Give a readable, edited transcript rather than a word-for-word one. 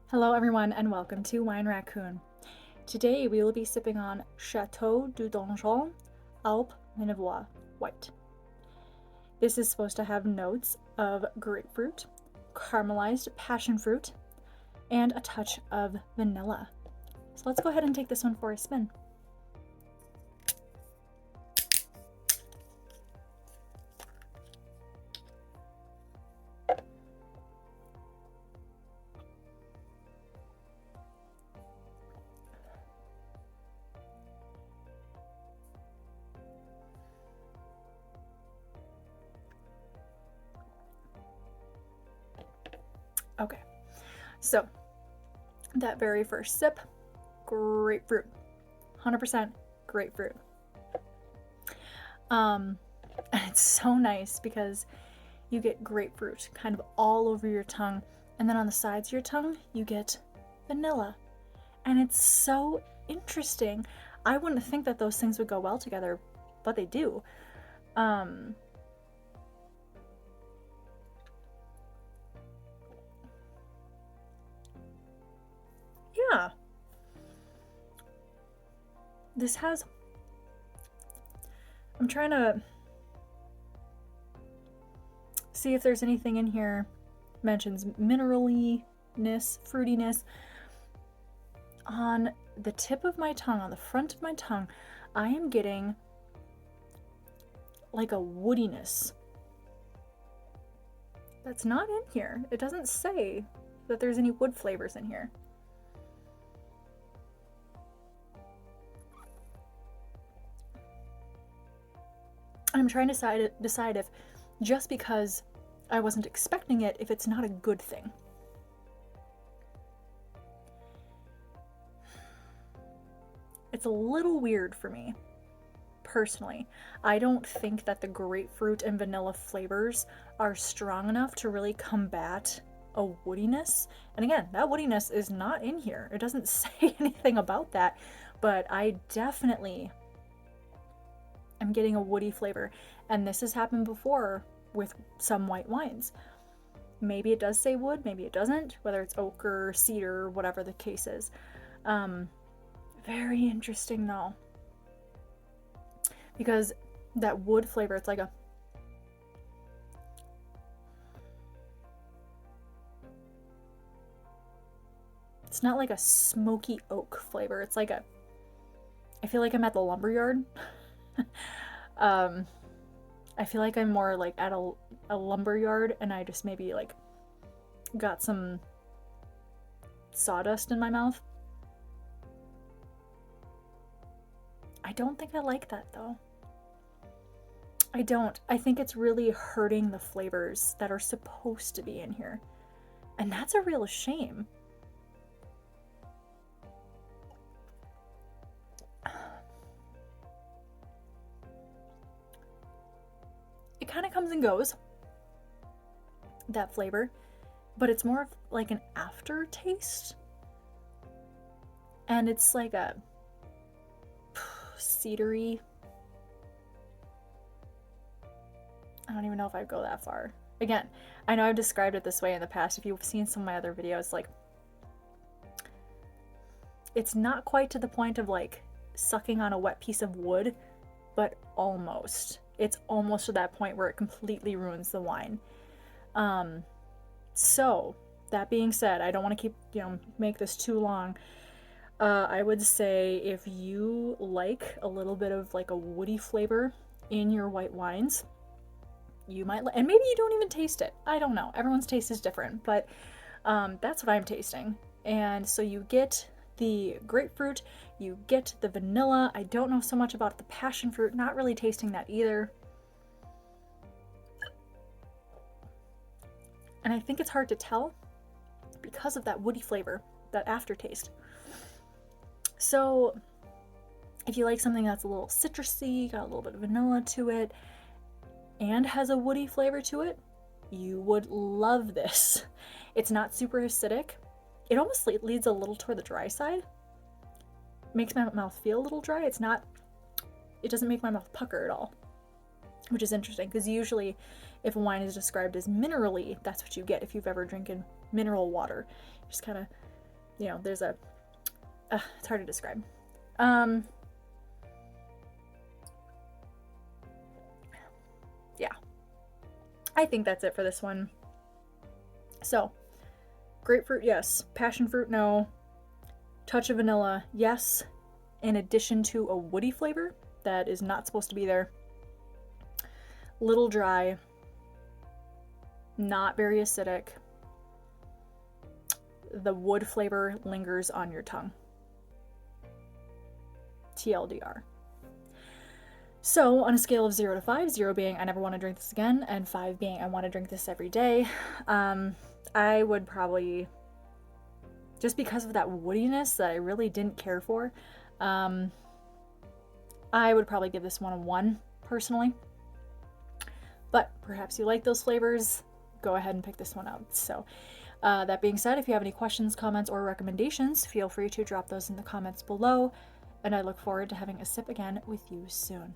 Hello everyone and welcome to Wine Raccoon. Today we will be sipping on Chateau Du Donjon Alpes Minervois White. This is supposed to have notes of grapefruit, caramelized passion fruit, and a touch of vanilla. So let's go ahead and take this one for a spin. Okay, so that very first sip, grapefruit, 100% grapefruit. And it's so nice because you get grapefruit kind of all over your tongue, and then on the sides of your tongue you get vanilla, and it's so interesting. I wouldn't think that those things would go well together, but they do. Yeah, this has, I'm trying to see if there's anything in here mentions mineraliness, fruitiness. On the tip of my tongue, on the front of my tongue, I am getting like a woodiness that's not in here. It doesn't say that there's any wood flavors in here. I'm trying to decide if just because I wasn't expecting it, if it's not a good thing. It's a little weird for me, personally. I don't think that the grapefruit and vanilla flavors are strong enough to really combat a woodiness. And again, that woodiness is not in here. It doesn't say anything about that, but I definitely am getting a woody flavor. And this has happened before with some white wines. Maybe it does say wood, maybe it doesn't, whether it's oak or cedar, whatever the case is. Very interesting though, because that wood flavor, it's like it's not like a smoky oak flavor. It's like I feel like I'm at the lumberyard. I feel like I'm more like at a lumberyard, and I just maybe like got some sawdust in my mouth. I don't think I like that though. I don't. I think it's really hurting the flavors that are supposed to be in here. And that's a real shame. It kind of comes and goes, that flavor, but it's more of like an aftertaste. And it's like a cedary. I don't even know if I'd go that far. Again, I know I've described it this way in the past. If you've seen some of my other videos, like, it's not quite to the point of like sucking on a wet piece of wood, but almost. It's almost to that point where it completely ruins the wine. So that being said, I don't want to keep, make this too long. I would say if you like a little bit of like a woody flavor in your white wines, you might and maybe you don't even taste it. I don't know. Everyone's taste is different, but that's what I'm tasting. And so you get the grapefruit, you get the vanilla. I don't know so much about the passion fruit, not really tasting that either. And I think it's hard to tell because of that woody flavor, that aftertaste. So if you like something that's a little citrusy, got a little bit of vanilla to it, and has a woody flavor to it, you would love this. It's not super acidic. It almost leads a little toward the dry side. Makes my mouth feel a little dry. It doesn't make my mouth pucker at all, which is interesting because usually if a wine is described as minerally, that's what you get if you've ever drinking mineral water. You just kind of you know, there's a, it's hard to describe. Yeah, I think that's it for this one. So, grapefruit, yes. Passion fruit, no. Touch of vanilla, yes. In addition to a woody flavor that is not supposed to be there. Little dry. Not very acidic. The wood flavor lingers on your tongue. TLDR. So, on a scale of 0 to 5, 0 being I never want to drink this again, and 5 being I want to drink this every day, I would probably, just because of that woodiness that I really didn't care for, I would probably give this one a 1, personally. But perhaps you like those flavors, go ahead and pick this one out. So, that being said, if you have any questions, comments, or recommendations, feel free to drop those in the comments below, and I look forward to having a sip again with you soon.